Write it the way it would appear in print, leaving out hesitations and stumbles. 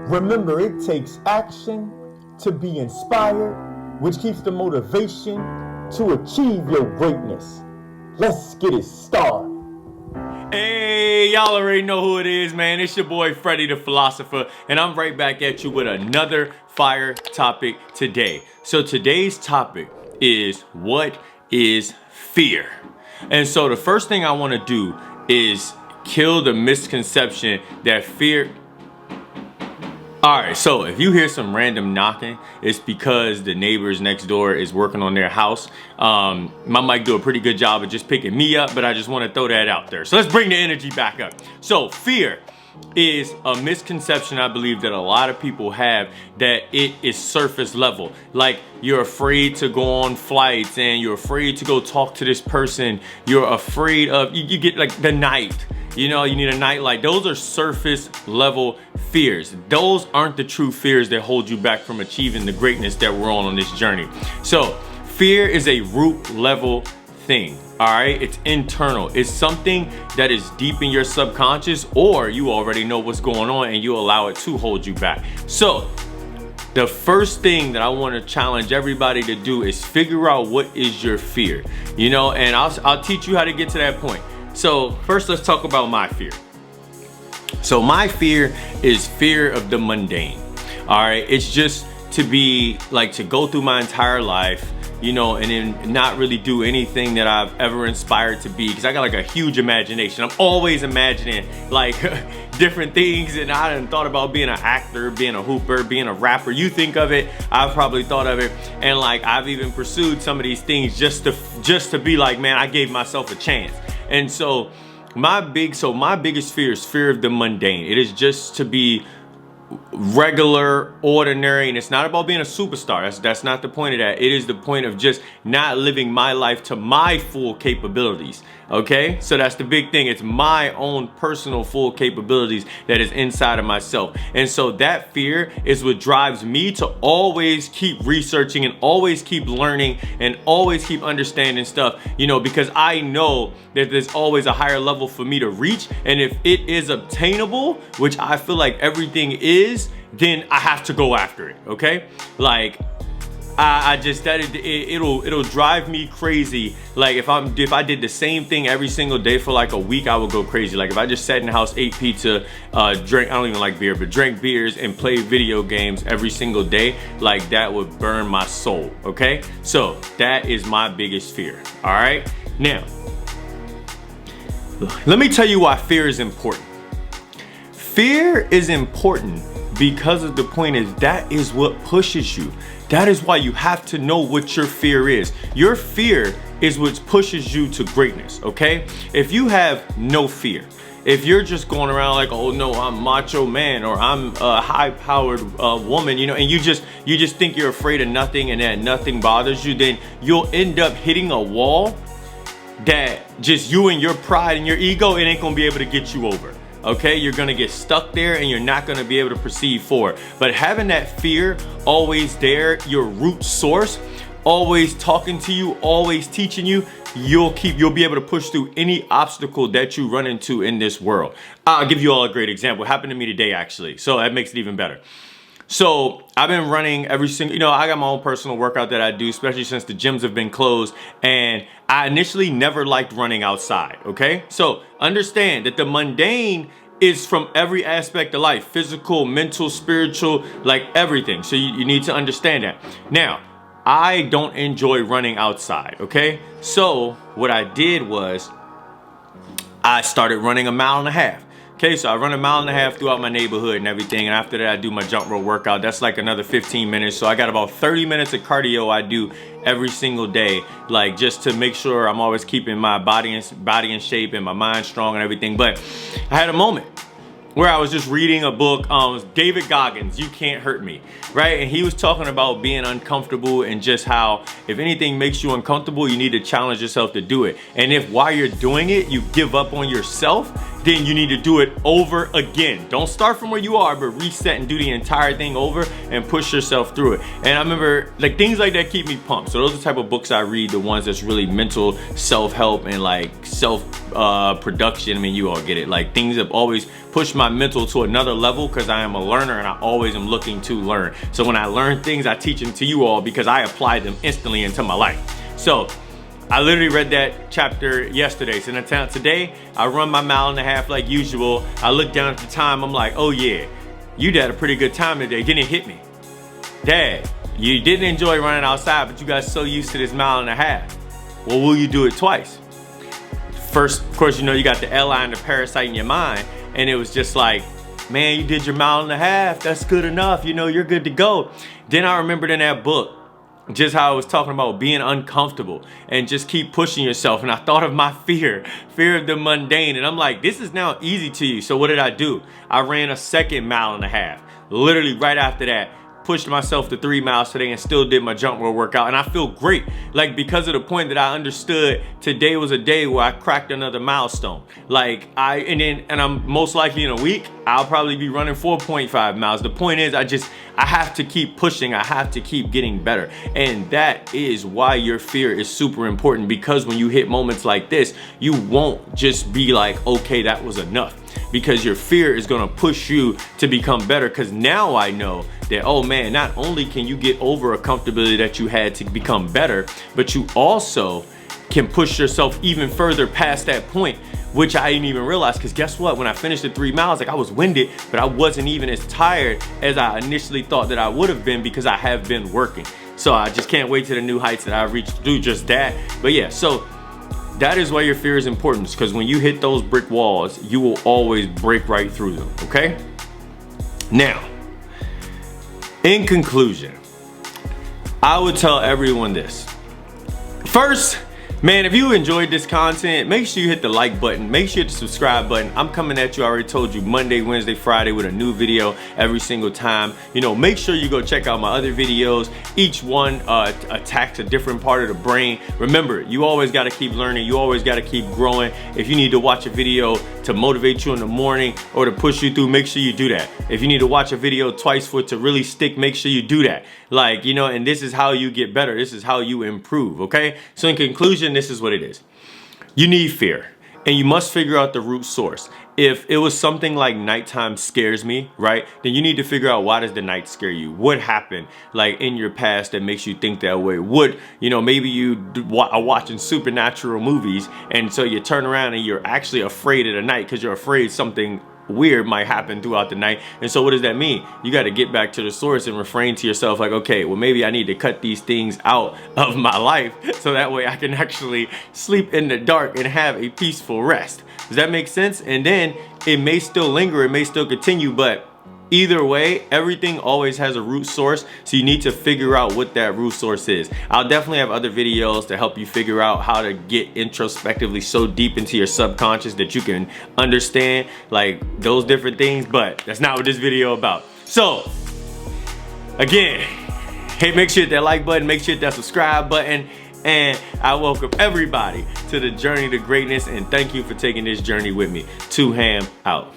Remember, it takes action to be inspired, which keeps the motivation to achieve your greatness. Let's get it started. Hey, y'all already know who it is, man. It's your boy Freddy the Philosopher, and I'm right back at you with another fire topic today. So today's topic is, what is fear? And so the first thing I want to do is kill the misconception that fear... Alright, so if you hear some random knocking, it's because the neighbors next door is working on their house. My mic do a pretty good job of just picking me up, but I just want to throw that out there. So let's bring the energy back up. So fear is a misconception I believe that a lot of people have, that it is surface level. Like, you're afraid to go on flights, and you're afraid to go talk to this person. You're afraid of, you get like the night. You know, you need a nightlight. Those are surface level fears. Those aren't the true fears that hold you back from achieving the greatness that we're on this journey. So fear is a root level thing. All right, it's internal. It's something that is deep in your subconscious, or you already know what's going on and you allow it to hold you back. So the first thing that I want to challenge everybody to do is figure out what is your fear, you know, and I'll teach you how to get to that point. So first, let's talk about my fear. So my fear is fear of the mundane. All right, it's just to be like, to go through my entire life, you know, and then not really do anything that I've ever inspired to be, because I got like a huge imagination. I'm always imagining like different things, and I done thought about being an actor, being a hooper, being a rapper. You think of it, I've probably thought of it, and like I've even pursued some of these things just to be like, man, I gave myself a chance. And so my biggest fear is fear of the mundane. It is just to be regular, ordinary, and it's not about being a superstar. That's not the point of that. It is the point of just not living my life to my full capabilities. Okay, so that's the big thing. It's my own personal full capabilities that is inside of myself. And so that fear is what drives me to always keep researching and always keep learning and always keep understanding stuff, you know, because I know that there's always a higher level for me to reach. And if it is obtainable, which I feel like everything is, then I have to go after it. Okay, like it'll drive me crazy. Like if I did the same thing every single day for like a week, I would go crazy. Like if I just sat in the house, ate pizza, drank, I don't even like beer, but drank beers and played video games every single day, like that would burn my soul. Okay, so that is my biggest fear. All right, now let me tell you why fear is important. Fear is important because of the point is that is what pushes you. That is why you have to know what your fear is. Your fear is what pushes you to greatness, okay? If you have no fear, if you're just going around like, oh no, I'm macho man, or I'm a high-powered woman, you know, and you just think you're afraid of nothing and that nothing bothers you, then you'll end up hitting a wall that just you and your pride and your ego, it ain't gonna be able to get you over. Okay, you're gonna get stuck there and you're not gonna be able to proceed forward. But having that fear always there, your root source, always talking to you, always teaching you, you'll be able to push through any obstacle that you run into in this world. I'll give you all a great example. It happened to me today, actually, so that makes it even better. So I've been running every single, you know, I got my own personal workout that I do, especially since the gyms have been closed. And I initially never liked running outside, okay? So understand that the mundane is from every aspect of life, physical, mental, spiritual, like everything. So you need to understand that. Now, I don't enjoy running outside, okay? So what I did was I started running a mile and a half. Okay, so I run a mile and a half throughout my neighborhood and everything, and after that I do my jump rope workout. That's like another 15 minutes. So I got about 30 minutes of cardio I do every single day, like just to make sure I'm always keeping my body in shape and my mind strong and everything. But I had a moment where I was just reading a book, David Goggins, You Can't Hurt Me, right? And he was talking about being uncomfortable and just how if anything makes you uncomfortable, you need to challenge yourself to do it. And if while you're doing it, you give up on yourself, then you need to do it over again. Don't start from where you are, but reset and do the entire thing over and push yourself through it. And I remember, like, things like that keep me pumped. So those are the type of books I read, the ones that's really mental self-help and like self-production. I mean, you all get it. Like, things have always pushed my mental to another level because I am a learner and I always am looking to learn. So when I learn things, I teach them to you all because I apply them instantly into my life. So I literally read that chapter yesterday. So today, I run my 1.5 miles like usual. I look down at the time, I'm like, oh yeah, you had a pretty good time today. Then it hit me. Dad, you didn't enjoy running outside, but you got so used to this 1.5 miles. Well, will you do it twice? First, of course, you know, you got the L.I. and the parasite in your mind. And it was just like, man, you did your 1.5 miles. That's good enough. You know, you're good to go. Then I remembered in that book, just how I was talking about being uncomfortable and just keep pushing yourself. And I thought of my fear of the mundane. And I'm like, this is now easy to you. So what did I do? I ran a second 1.5 miles. Literally right after that, pushed myself to 3 miles today and still did my jump rope workout. And I feel great, like, because of the point that I understood today was a day where I cracked another milestone. Like, and I'm most likely in a week, I'll probably be running 4.5 miles. The point is, I have to keep pushing. I have to keep getting better. And that is why your fear is super important, because when you hit moments like this, you won't just be like, okay, that was enough. Because your fear is gonna push you to become better. Because now I know that, oh man, not only can you get over a comfortability that you had to become better, but you also can push yourself even further past that point, which I didn't even realize. Because guess what? When I finished the 3 miles, like, I was winded, but I wasn't even as tired as I initially thought that I would have been, because I have been working. So I just can't wait to the new heights that I've reached to do just that. But yeah, so that is why your fear is important, because when you hit those brick walls, you will always break right through them, okay? Now, in conclusion, I would tell everyone this. First, man, if you enjoyed this content, make sure you hit the like button. Make sure you hit the subscribe button. I'm coming at you, I already told you, Monday, Wednesday, Friday with a new video every single time. You know, make sure you go check out my other videos. Each one attacks a different part of the brain. Remember, you always got to keep learning. You always got to keep growing. If you need to watch a video to motivate you in the morning or to push you through, make sure you do that. If you need to watch a video twice for it to really stick, make sure you do that. Like, you know, and this is how you get better. This is how you improve, okay? So in conclusion, this is what it is. You need fear, and you must figure out the root source. If it was something like nighttime scares me, right, then you need to figure out, why does the night scare you? What happened, like, in your past that makes you think that way? You know, maybe you are watching supernatural movies, and so you turn around and you're actually afraid of the night because you're afraid something weird might happen throughout the night. And so what does that mean? You got to get back to the source and refrain to yourself, like, okay, well, maybe I need to cut these things out of my life so that way I can actually sleep in the dark and have a peaceful rest. Does that make sense? And then it may still linger, it may still continue, but either way, everything always has a root source, so you need to figure out what that root source is. I'll definitely have other videos to help you figure out how to get introspectively so deep into your subconscious that you can understand, like, those different things, but that's not what this video about. So, again, hey, make sure you hit that like button, make sure you hit that subscribe button, and I welcome everybody to the journey to greatness, and thank you for taking this journey with me. 2Ham out.